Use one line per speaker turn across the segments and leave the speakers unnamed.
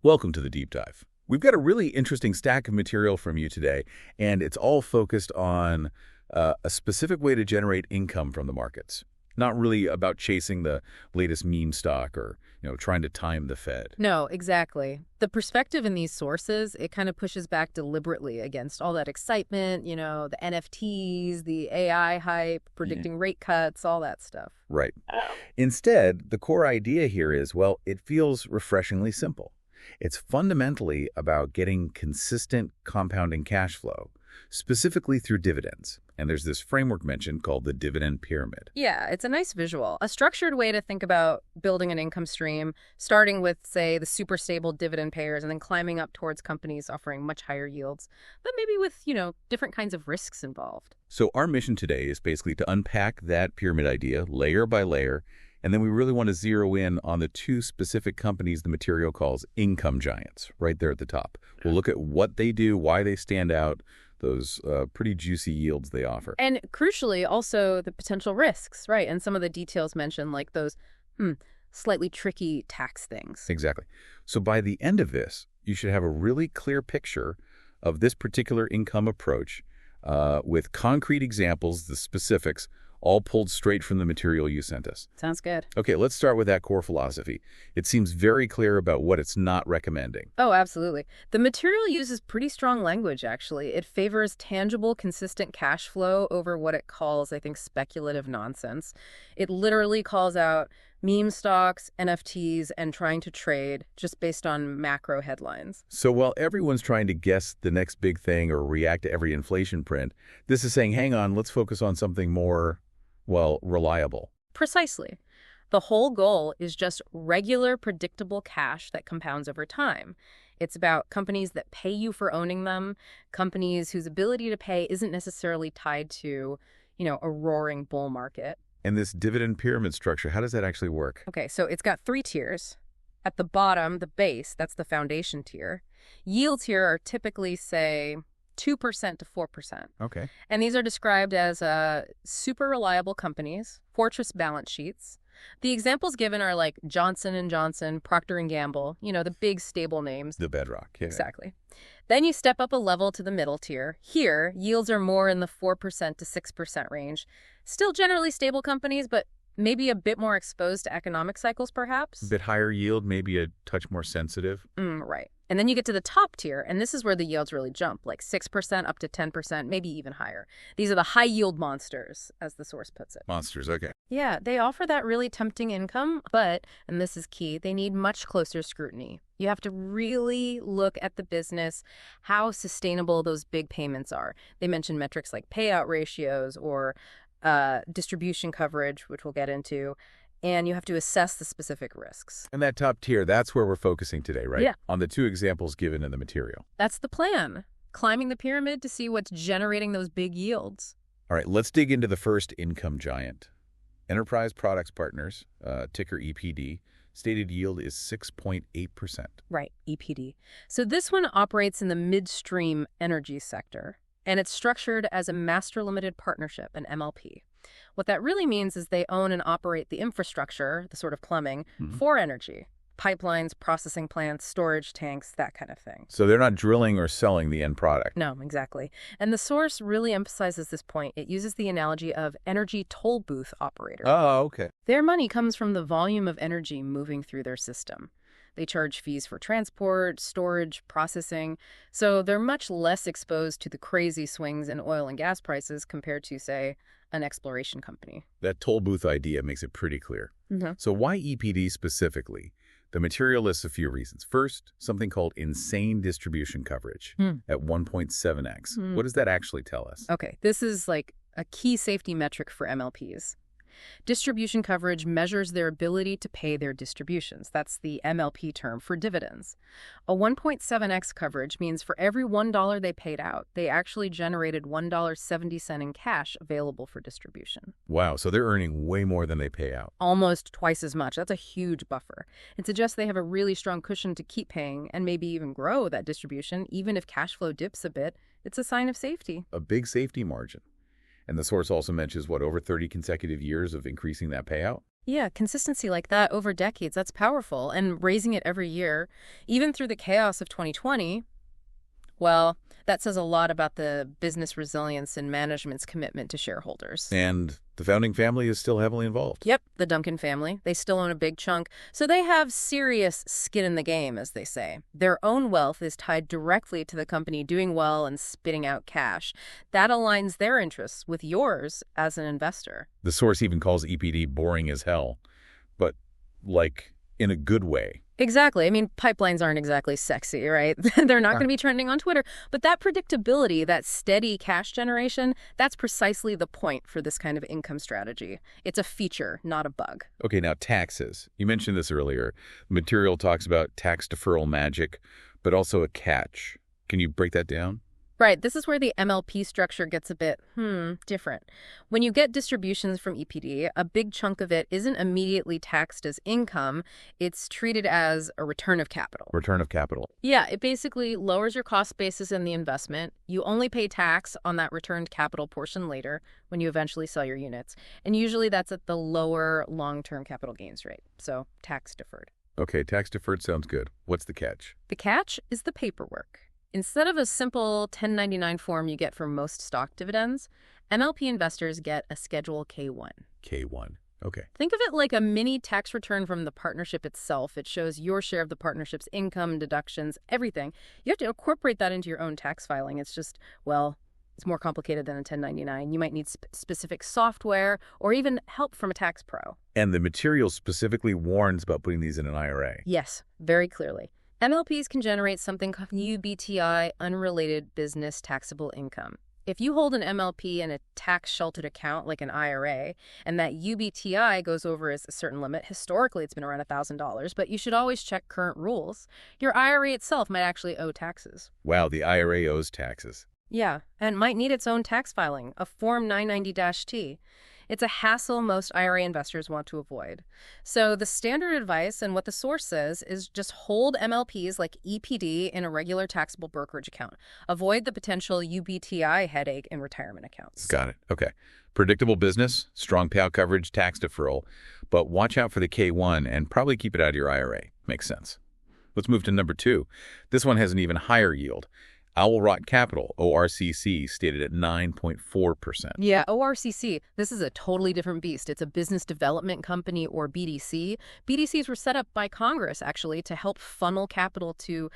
Welcome to the Deep Dive. We've got a really interesting stack of material from you today, and it's all focused on a specific way to generate income from the markets. Not really about chasing the latest meme stock or, trying to time the Fed.
No, exactly. The perspective in these sources, it kind of pushes back deliberately against all that excitement, the NFTs, the AI hype, predicting rate cuts, all that stuff.
Right. Instead, the core idea here is, well, it feels refreshingly simple. It's fundamentally about getting consistent compounding cash flow, specifically through dividends. And there's this framework mentioned called the Dividend Pyramid.
Yeah, it's a nice visual. A structured way to think about building an income stream, starting with, say, the super stable dividend payers and then climbing up towards companies offering much higher yields, but maybe with, different kinds of risks involved.
So our mission today is basically to unpack that pyramid idea layer by layer, and then we really want to zero in on the two specific companies the material calls income giants, right there at the top. We'll look at what they do, why they stand out, those pretty juicy yields they offer.
And crucially, also the potential risks, right? And some of the details mentioned, like those slightly tricky tax things.
Exactly. So by the end of this, you should have a really clear picture of this particular income approach with concrete examples, the specifics, all pulled straight from the material you sent us.
Sounds good.
Okay, let's start with that core philosophy. It seems very clear about what it's not recommending.
Oh, absolutely. The material uses pretty strong language, actually. It favors tangible, consistent cash flow over what it calls, I think, speculative nonsense. It literally calls out meme stocks, NFTs, and trying to trade just based on macro headlines.
So while everyone's trying to guess the next big thing or react to every inflation print, this is saying, hang on, let's focus on something more, reliable.
Precisely. The whole goal is just regular, predictable cash that compounds over time. It's about companies that pay you for owning them, companies whose ability to pay isn't necessarily tied to, a roaring bull market.
And this dividend pyramid structure, how does that actually work?
Okay, so it's got three tiers. At the bottom, the base, that's the foundation tier. Yields here are typically, say, 2% to 4%.
Okay.
And these are described as super reliable companies, fortress balance sheets. The examples given are like Johnson & Johnson, Procter & Gamble, the big stable names.
The bedrock, yeah.
Exactly. Then you step up a level to the middle tier. Here, yields are more in the 4% to 6% range. Still generally stable companies, but maybe a bit more exposed to economic cycles, perhaps.
A bit higher yield, maybe a touch more sensitive.
Right. And then you get to the top tier, and this is where the yields really jump, like 6% up to 10%, maybe even higher. These are the high-yield monsters, as the source puts it.
Monsters, okay.
Yeah, they offer that really tempting income, but, and this is key, they need much closer scrutiny. You have to really look at the business, how sustainable those big payments are. They mention metrics like payout ratios or distribution coverage, which we'll get into, and you have to assess the specific risks.
And that top tier, that's where we're focusing today, right?
Yeah.
On the two examples given in the material.
That's the plan. Climbing the pyramid to see what's generating those big yields.
All right, let's dig into the first income giant. Enterprise Products Partners, ticker EPD, stated yield is 6.8%.
Right, EPD. So this one operates in the midstream energy sector, and it's structured as a master limited partnership, an MLP. What that really means is they own and operate the infrastructure, the sort of plumbing, for energy. Pipelines, processing plants, storage tanks, that kind of thing.
So they're not drilling or selling the end product.
No, exactly. And the source really emphasizes this point. It uses the analogy of energy toll booth operator.
Oh, okay.
Their money comes from the volume of energy moving through their system. They charge fees for transport, storage, processing, so they're much less exposed to the crazy swings in oil and gas prices compared to, say, an exploration company.
That toll booth idea makes it pretty clear. So why EPD specifically? The material lists a few reasons. First, something called insane distribution coverage at 1.7x. What does that actually tell us?
Okay, this is like a key safety metric for MLPs. Distribution coverage measures their ability to pay their distributions. That's the MLP term for dividends. A 1.7x coverage means for every $1 they paid out, they actually generated $1.70 in cash available for distribution.
Wow, so they're earning way more than they pay out.
Almost twice as much. That's a huge buffer. It suggests they have a really strong cushion to keep paying and maybe even grow that distribution, even if cash flow dips a bit. It's a sign of safety.
A big safety margin. And the source also mentions, over 30 consecutive years of increasing that payout?
Yeah, consistency like that over decades, that's powerful. And raising it every year, even through the chaos of 2020, well, that says a lot about the business resilience and management's commitment to shareholders.
And the founding family is still heavily involved.
Yep, the Duncan family. They still own a big chunk, so they have serious skin in the game, as they say. Their own wealth is tied directly to the company doing well and spitting out cash. That aligns their interests with yours as an investor.
The source even calls EPD boring as hell, but like in a good way.
Exactly. I mean, pipelines aren't exactly sexy, right? They're not going to be trending on Twitter. But that predictability, that steady cash generation, that's precisely the point for this kind of income strategy. It's a feature, not a bug.
Okay, now taxes. You mentioned this earlier. Material talks about tax deferral magic, but also a catch. Can you break that down?
Right. This is where the MLP structure gets a bit, different. When you get distributions from EPD, a big chunk of it isn't immediately taxed as income. It's treated as a return of capital.
Return of capital.
Yeah, it basically lowers your cost basis in the investment. You only pay tax on that returned capital portion later when you eventually sell your units. And usually that's at the lower long-term capital gains rate. So tax deferred.
Okay, tax deferred sounds good. What's the catch?
The catch is the paperwork. Instead of a simple 1099 form you get for most stock dividends, MLP investors get a Schedule K1.
K1. Okay.
Think of it like a mini tax return from the partnership itself. It shows your share of the partnership's income, deductions, everything. You have to incorporate that into your own tax filing. It's just, well, it's more complicated than a 1099. You might need specific software or even help from a tax pro.
And the material specifically warns about putting these in an IRA.
Yes, very clearly. MLPs can generate something called UBTI, unrelated business taxable income. If you hold an MLP in a tax-sheltered account like an IRA, and that UBTI goes over as a certain limit, historically it's been around $1,000, but you should always check current rules. Your IRA itself might actually owe taxes.
Wow, the IRA owes taxes.
Yeah, and might need its own tax filing, a Form 990-T. It's a hassle most IRA investors want to avoid. So the standard advice and what the source says is just hold MLPs like EPD in a regular taxable brokerage account. Avoid the potential UBTI headache in retirement accounts.
Got it. Okay. Predictable business, strong payout coverage, tax deferral, but watch out for the K1 and probably keep it out of your IRA. Makes sense. Let's move to number 2. This one has an even higher yield. Owl Rock Capital, ORCC, stated at 9.4%.
Yeah, ORCC, this is a totally different beast. It's a business development company, or BDC. BDCs were set up by Congress, actually, to help funnel capital to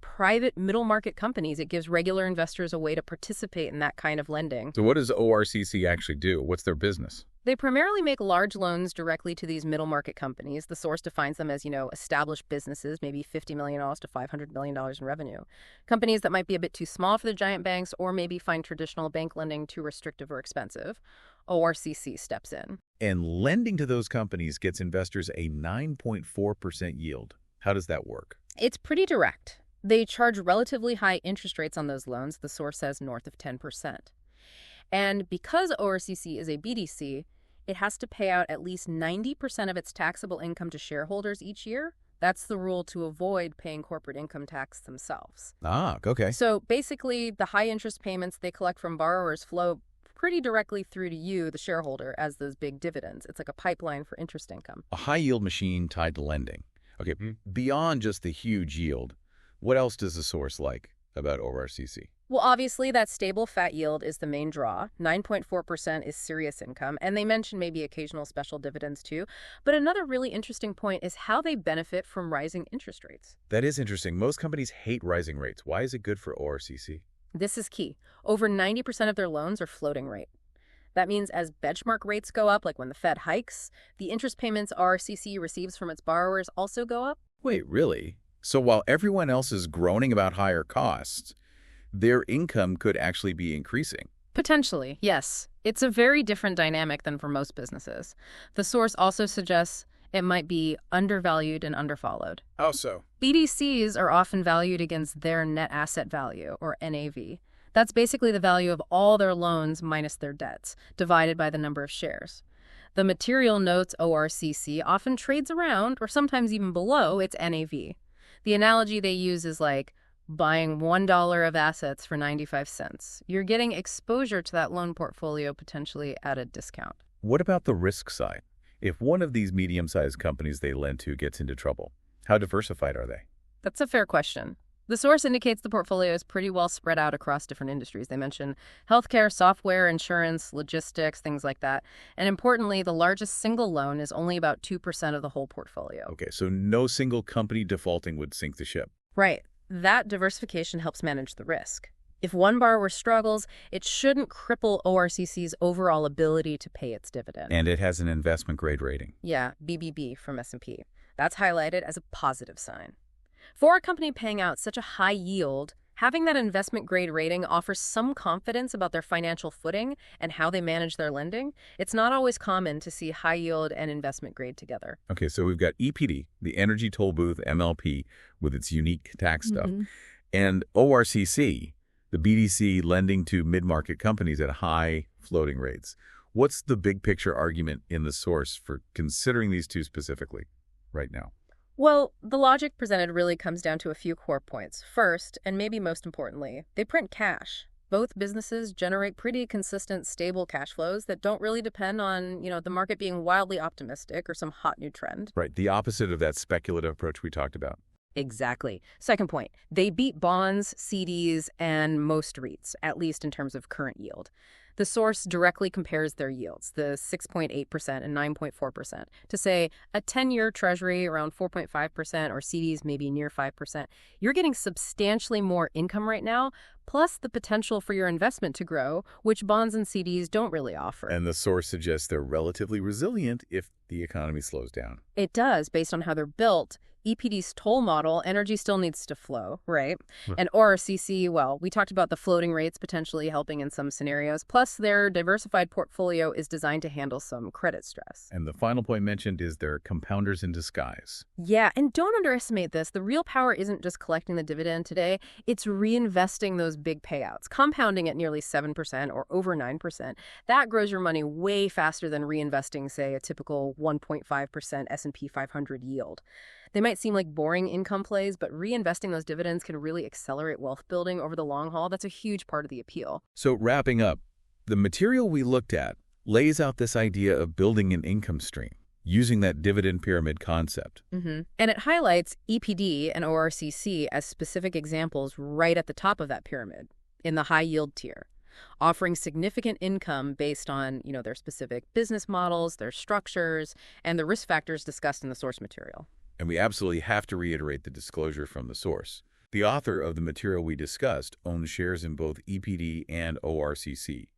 private middle market companies. It gives regular investors a way to participate in that kind of lending.
So what does ORCC actually do? What's their business?
They primarily make large loans directly to these middle market companies. The source defines them as, established businesses, maybe $50 million to $500 million in revenue. Companies that might be a bit too small for the giant banks or maybe find traditional bank lending too restrictive or expensive. ORCC steps in.
And lending to those companies gets investors a 9.4% yield. How does that work?
It's pretty direct. They charge relatively high interest rates on those loans, the source says north of 10%. And because ORCC is a BDC, it has to pay out at least 90% of its taxable income to shareholders each year. That's the rule to avoid paying corporate income tax themselves.
Ah, okay.
So basically, the high interest payments they collect from borrowers flow pretty directly through to you, the shareholder, as those big dividends. It's like a pipeline for interest income.
A high-yield machine tied to lending. Okay, beyond just the huge yield, what else does the source like about ORCC?
Well, obviously, that stable fat yield is the main draw. 9.4% is serious income, and they mention maybe occasional special dividends too. But another really interesting point is how they benefit from rising interest rates.
That is interesting. Most companies hate rising rates. Why is it good for ORCC?
This is key. Over 90% of their loans are floating rate. That means as benchmark rates go up, like when the Fed hikes, the interest payments ORCC receives from its borrowers also go up.
Wait, really? So while everyone else is groaning about higher costs, their income could actually be increasing?
Potentially, yes. It's a very different dynamic than for most businesses. The source also suggests it might be undervalued and underfollowed.
How so?
BDCs are often valued against their net asset value, or NAV. That's basically the value of all their loans minus their debts, divided by the number of shares. The material notes ORCC often trades around, or sometimes even below, its NAV. The analogy they use is like buying $1 of assets for 95 cents. You're getting exposure to that loan portfolio potentially at a discount.
What about the risk side? If one of these medium-sized companies they lend to gets into trouble, how diversified are they?
That's a fair question. The source indicates the portfolio is pretty well spread out across different industries. They mention healthcare, software, insurance, logistics, things like that. And importantly, the largest single loan is only about 2% of the whole portfolio.
Okay, so no single company defaulting would sink the ship.
Right. That diversification helps manage the risk. If one borrower struggles, it shouldn't cripple ORCC's overall ability to pay its dividend.
And it has an investment grade rating.
Yeah, BBB from S&P. That's highlighted as a positive sign. For a company paying out such a high yield, having that investment grade rating offers some confidence about their financial footing and how they manage their lending. It's not always common to see high yield and investment grade together.
Okay, so we've got EPD, the Energy Toll Booth MLP, with its unique tax stuff, and ORCC, the BDC lending to mid-market companies at high floating rates. What's the big picture argument in the source for considering these two specifically right now?
Well, the logic presented really comes down to a few core points. First, and maybe most importantly, they print cash. Both businesses generate pretty consistent, stable cash flows that don't really depend on, the market being wildly optimistic or some hot new trend.
Right, the opposite of that speculative approach we talked about.
Exactly. Second point, they beat bonds, CDs, and most REITs, at least in terms of current yield. The source directly compares their yields, the 6.8% and 9.4%, to say a 10-year treasury around 4.5% or CDs maybe near 5%. You're getting substantially more income right now, plus the potential for your investment to grow, which bonds and CDs don't really offer.
And the source suggests they're relatively resilient if the economy slows down.
It does, based on how they're built. EPD's toll model, energy still needs to flow, right? And ORCC, well, we talked about the floating rates potentially helping in some scenarios, plus their diversified portfolio is designed to handle some credit stress.
And the final point mentioned is they're compounders in disguise.
Yeah, and don't underestimate this. The real power isn't just collecting the dividend today, it's reinvesting those big payouts, compounding at nearly 7% or over 9%. That grows your money way faster than reinvesting, say, a typical 1.5% S&P 500 yield. They might seem like boring income plays, but reinvesting those dividends can really accelerate wealth building over the long haul. That's a huge part of the appeal.
So wrapping up, the material we looked at lays out this idea of building an income stream using that dividend pyramid concept.
And it highlights EPD and ORCC as specific examples right at the top of that pyramid, in the high yield tier, offering significant income based on, their specific business models, their structures, and the risk factors discussed in the source material.
And we absolutely have to reiterate the disclosure from the source. The author of the material we discussed owns shares in both EPD and ORCC.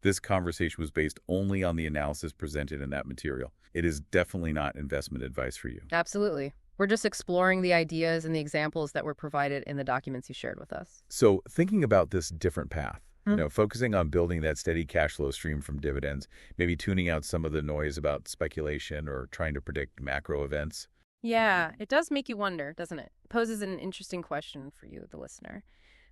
This conversation was based only on the analysis presented in that material. It is definitely not investment advice for you.
Absolutely. We're just exploring the ideas and the examples that were provided in the documents you shared with us.
So thinking about this different path, focusing on building that steady cash flow stream from dividends, maybe tuning out some of the noise about speculation or trying to predict macro events.
Yeah, it does make you wonder, doesn't it? It poses an interesting question for you, the listener.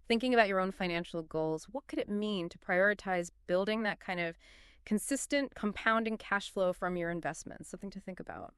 Thinking about your own financial goals, what could it mean to prioritize building that kind of consistent compounding cash flow from your investments? Something to think about.